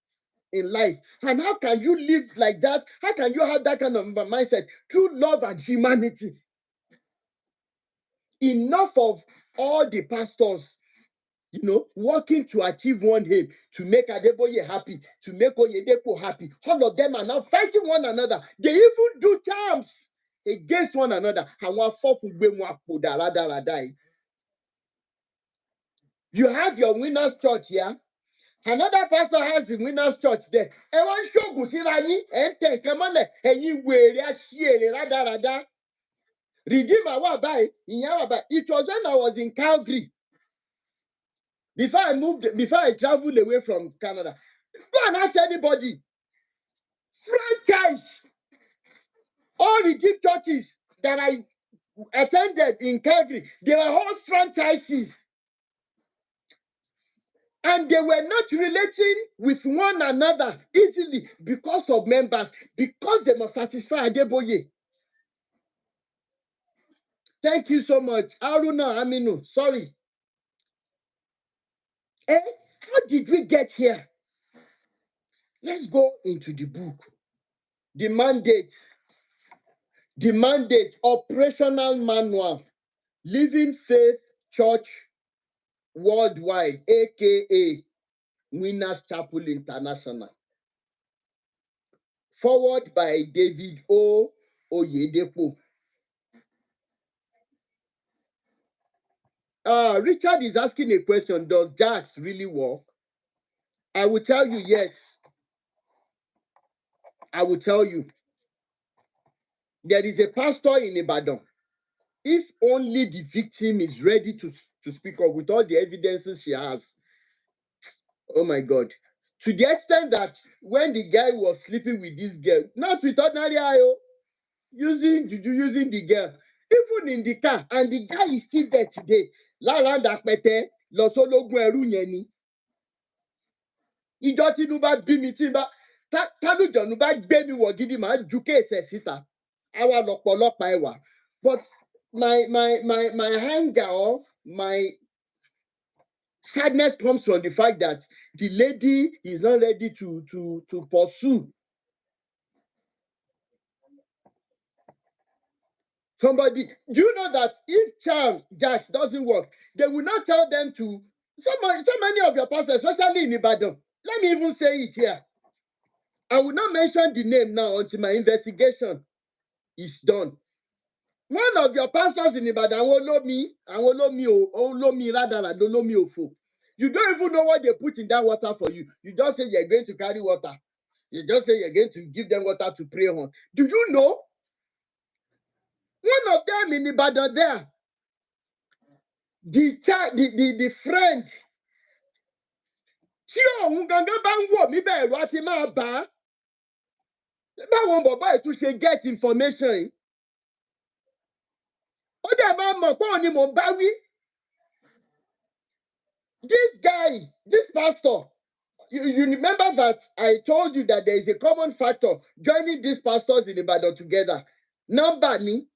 in life. And how can you live like that? How can you have that kind of mindset? Through love and humanity. Enough of all the pastors, working to achieve one aim, to make Adeboye happy, to make Oyedepo happy. All of them are now fighting one another. They even do charms against one another. You have your winners church here. Another pastor has the winners church there. Everyone show síra yín, ẹ̀ ń tẹ̀ nǹkan mọ́lẹ̀, ẹ̀yin wèrè aṣièrè rádaràda. Redeemer wà báyìí, ìyẹn wà báyìí. It was when I was in Calgary. Before I traveled away from Canada. Go and ask anybody. Franchise. All Redeemed churches that I attended in Calgary, they were all franchises. And they were not relating with one another easily because of members, because they must satisfy Adeboye. Thank you so much. Aruna Aminu, sorry. How did we get here? Let's go into the book. The mandate, operational manual, Living Faith Church Worldwide, aka Winners Chapel International. Forward by David O. Oyedepo. Richard is asking a question. Does Jax really work? I will tell you yes. I will tell you. There is a pastor in Ibadan. If only the victim is ready to speak up with all the evidences she has. Oh my God. To the extent that when the guy was sleeping with this girl, not with ordinary IO, using the girl, even in the car, and the guy is still there today. Lára Dàpẹ̀tẹ̀ lọ sólógún ẹrú yẹn ni. Ìjọ tínú bá bí mi tí bá tálùjọ̀nù bá gbé mi wọ̀ gidi màá ju kéèsì ẹ̀ síta. Àwa lọ̀pọ̀lọpọ̀ ẹwà. But my anger or my sadness comes from the fact that the lady is not ready to pursue somebody. Do you know that if Jax doesn't work, they will not tell them to. So many of your pastors, especially in Ibadan, let me even say it here. I will not mention the name now until my investigation is done. One of your pastors in Ibadan, àwọn olómi rádaràda olómi òfò. You don't even know what they put in that water for you. You just say you're going to carry water. You just say you're going to give them water to pray on. Do you know? One of them in Ibadan there, the friend, tí òun gangan bá ń wò mí bẹ́ẹ̀ ẹ̀rọ àti máa bà á. Báwọn bàbá ẹ̀ tún ṣe get information yìí. Ó dẹ̀ máa mọ̀ pé òun ni mò ń bá wí. This guy, this pastor, you remember that I told you that there is a common factor joining these pastors in Ibadan together. Number ni,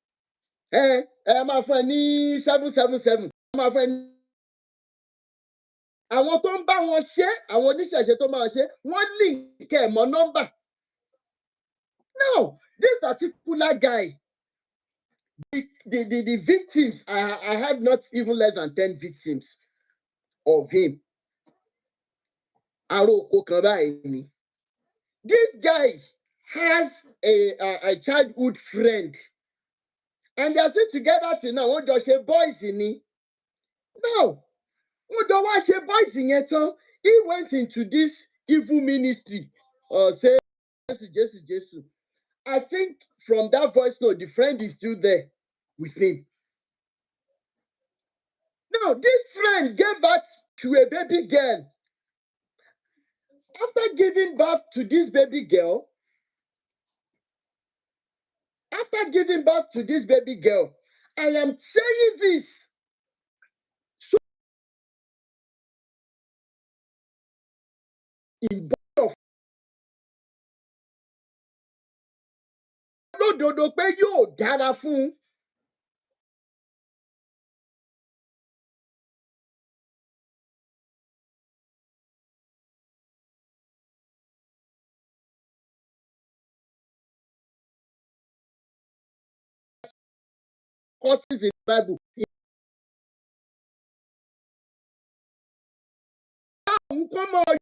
máa fún ẹ ní 777. Máa fún ẹ ní. Àwọn tó ń bá wọn ṣe, àwọn oníṣẹ̀ṣe tó máa ṣe, wọ́n link ẹ̀ mọ́ nọ́mbà. Now, this particular guy, the victims, I have not even less than 10 victims of him. This guy has a childhood friend, and they are still together till now. Wọ́n jọ ṣe boys ni. Now, wọ́n jọ wá ṣe boys yẹn tán. He went into this evil ministry. Say, Jesus. I think from that voice note, the friend is still there with him. Now, this friend gave birth to a baby girl. After giving birth to this baby girl, I am saying this so in of lódodo pé yóò dára fún. Courses in the Bible. Come on,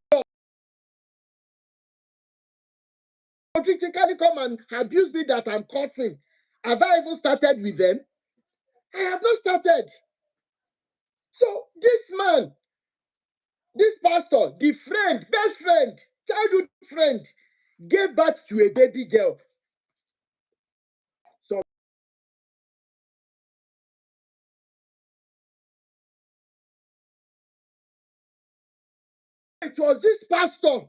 critically come and abuse me that I'm cursing. Have I even started with them? I have not started. So this man, this pastor, the friend, best friend, childhood friend, gave birth to a baby girl. So it was this pastor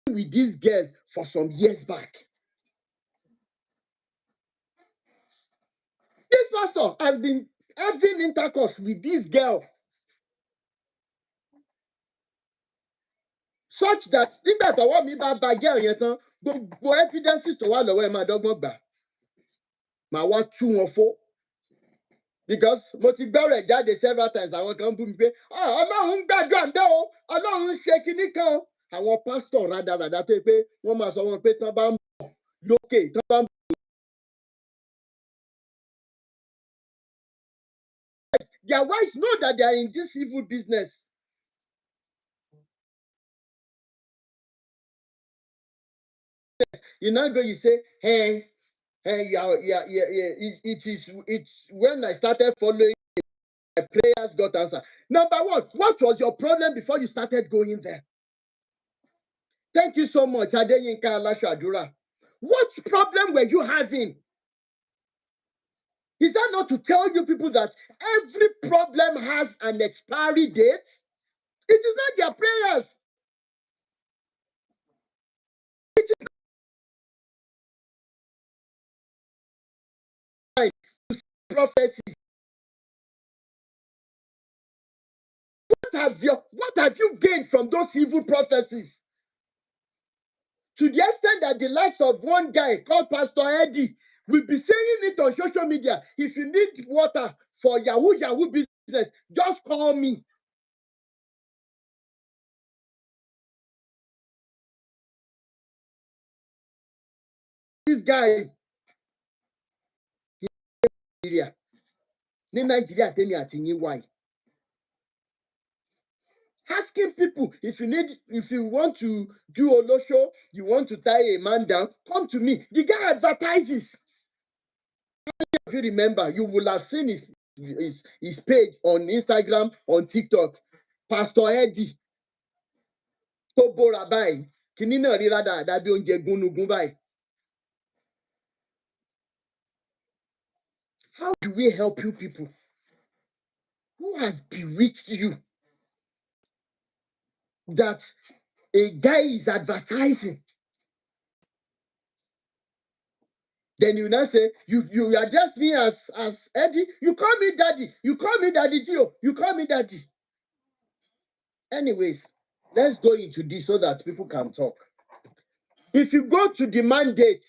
with this girl for some years back. This pastor has been having intercourse with this girl such that nígbà tọ́wọ́ mi bá ba girl yẹn tán gbogbo evidences tó wà lọ́wọ́ ẹ̀ máa dọ́gbọ́n gbà máa wá tú wọn fó because mo ti gbọ́ rẹ̀ jáde several times àwọn kan bú mi pé ọlọ́run ń gbàdúrà ń bẹ́ o ọlọ́run ń ṣe kinní kan o àwọn pásítọ̀ rádaràdà tó yẹ pé wọ́n máa sọ wọn pé tán bá ń bọ̀ lókè tán bá ń bọ̀. Their wives know that they are in this evil business. You now go, you say, hey, yeah. It's when I started following, my prayers got answered. Number one, what was your problem before you started going there? Thank you so much, Adeyinka Alashadura. What problem were you having? Is that not to tell you people that every problem has an expiry date? It is not their prayers. It is not prophecies. What have you gained from those evil prophecies? To the extent that the likes of one guy called Pastor Eddie will be saying it on social media. If you need water for Yahoo business, just call me. This guy in Nigeria, tell me at why. Asking people if you want to do Olosho, you want to tie a man down, come to me. The guy advertises. If you remember, you will have seen his page on Instagram, on TikTok. Pastor Eddie. Tó bóra báyìí, kíní náà rí rádaràda bí oúnjẹ gúnugún báyìí. How do we help you people? Who has bewitched you that a guy is advertising? Then you now say, you address me as Eddie, you call me daddy, you call me daddy Gio, you call me daddy. Anyways, let's go into this so that people can talk. If you go to the mandate,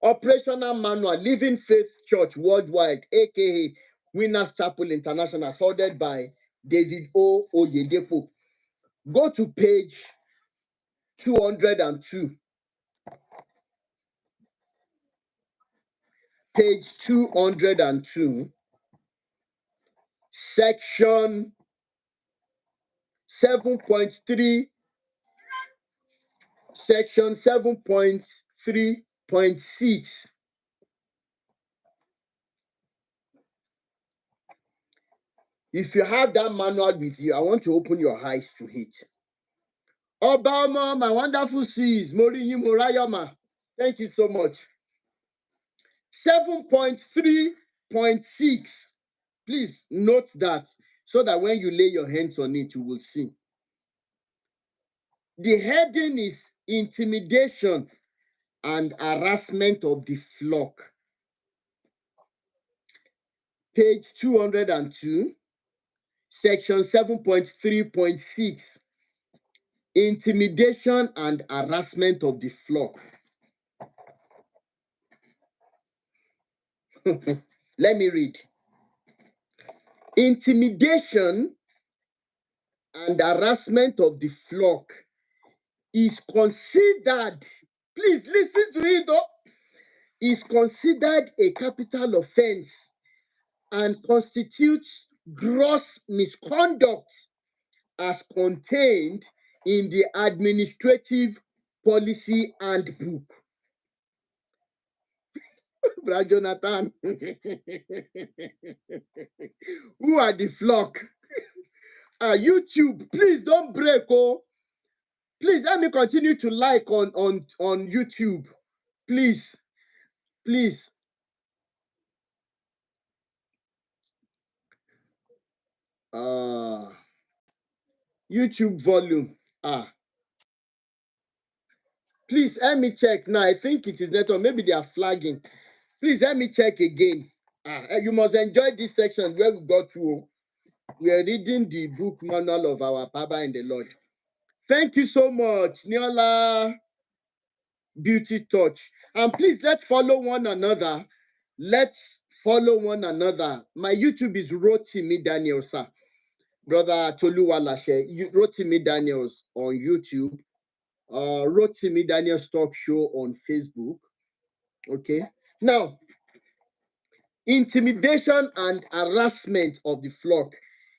operational manual, Living Faith Church Worldwide, aka Winners Chapel International, founded by David O. Oyedepo, go to page 202. Page 202, section 7.3, section 7.3.6. If you have that manual with you, I want to open your eyes to it. Obama, my wonderful sis, Morinyi Morayama. Thank you so much. 7.3.6. Please note that so that when you lay your hands on it, you will see. The heading is intimidation and harassment of the flock. Page 202, section 7.3.6. Intimidation and harassment of the flock. Let me read. Intimidation and harassment of the flock is considered, please listen to it, is considered a capital offense and constitutes gross misconduct as contained in the Administrative Policy Handbook. Brother Jonathan, who are the flock? YouTube, please don't break, oh. Please let me continue to like on YouTube. Please. YouTube volume. Please let me check now. I think it is network. Maybe they are flagging. Please let me check again. You must enjoy this section where we got through. We are reading the book manual of our Papa in the Lord. Thank you so much, Niola Beauty Touch. And please let's follow one another. Let's follow one another. My YouTube is Rotimi Daniels, sir. Brother Toluwalashe, Rotimi Daniels on YouTube. Rotimi Daniels Talk Show on Facebook. Okay. Now, intimidation and harassment of the flock.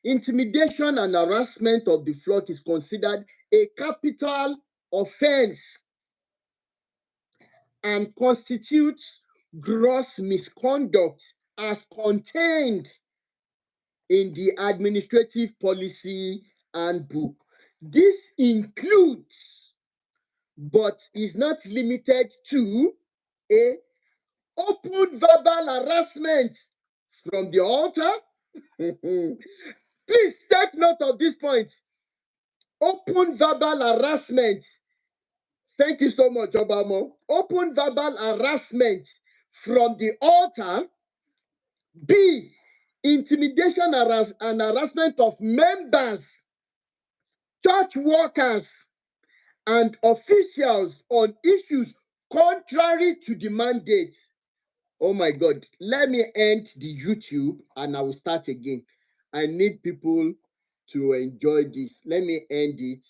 Intimidation and harassment of the flock is considered a capital offense and constitutes gross misconduct as contained in the Administrative Policy Handbook. This includes, but is not limited to, a open verbal harassment from the altar. Please take note of this point. Open verbal harassment. Thank you so much, Obama. Open verbal harassment from the altar. B, intimidation and harassment of members, church workers, and officials on issues contrary to the mandate. Oh my God. Let me end the YouTube and I will start again. I need people to enjoy this. Let me end it.